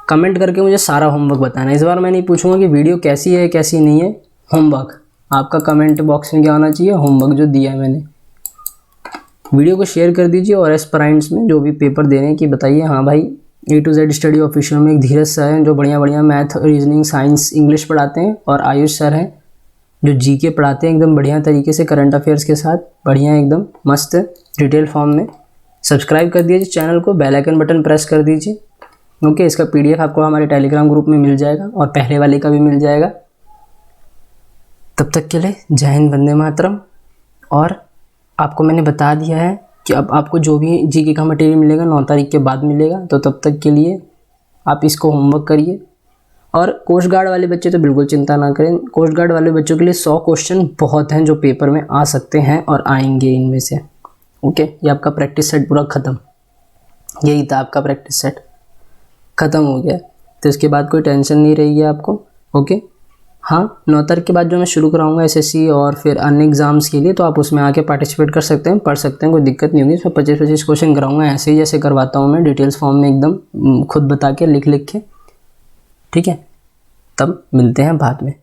[SPEAKER 1] कमेंट करके मुझे सारा होमवर्क बताना है। इस बार मैं नहीं पूछूंगा कि वीडियो कैसी है कैसी नहीं है, होमवर्क आपका कमेंट बॉक्स में क्या होना चाहिए, होमवर्क जो दिया है मैंने। वीडियो को शेयर कर दीजिए और एस्पिरेंट्स में जो भी पेपर दे रहे हैं कि बताइए हाँ भाई A to Z study official में एक धीरज सर हैं जो बढ़िया मैथ, रीजनिंग, साइंस, इंग्लिश पढ़ाते हैं, और आयुष सर हैं जो जीके पढ़ाते हैं एकदम बढ़िया तरीके से, करंट अफेयर्स के साथ बढ़िया एकदम मस्त डिटेल फॉर्म में। सब्सक्राइब कर दीजिए चैनल को, बेल आइकन बटन प्रेस कर दीजिए। ओके, इसका PDF आपको हमारे टेलीग्राम ग्रुप में मिल जाएगा और पहले वाले का भी मिल जाएगा। तब तक के लिए जय हिंद, वंदे मातरम। और आपको मैंने बता दिया है कि अब आपको जो भी जीके का मटेरियल मिलेगा 9 तारीख के बाद मिलेगा, तो तब तक के लिए आप इसको होमवर्क करिए। और कोस्ट गार्ड वाले बच्चे तो बिल्कुल चिंता ना करें। कोस्ट गार्ड वाले बच्चों के लिए 100 क्वेश्चन बहुत हैं जो पेपर में आ सकते हैं और आएंगे इनमें से। ओके, ये आपका प्रैक्टिस सेट पूरा ख़त्म। यही था आपका प्रैक्टिस सेट, ख़त्म हो गया। तो इसके बाद कोई टेंशन नहीं रहेगी आपको। ओके, हाँ, 9 तारीख के बाद जो मैं शुरू कराऊंगा SSC और फिर अन्य एग्ज़ाम्स के लिए, तो आप उसमें आके पार्टिसिपेट कर सकते हैं, पढ़ सकते हैं, कोई दिक्कत नहीं होगी। इसमें 25-25 क्वेश्चन कराऊंगा ऐसे ही जैसे करवाता हूँ मैं, डिटेल्स फॉर्म में एकदम खुद बता के लिख के, ठीक है। तब मिलते हैं बाद में।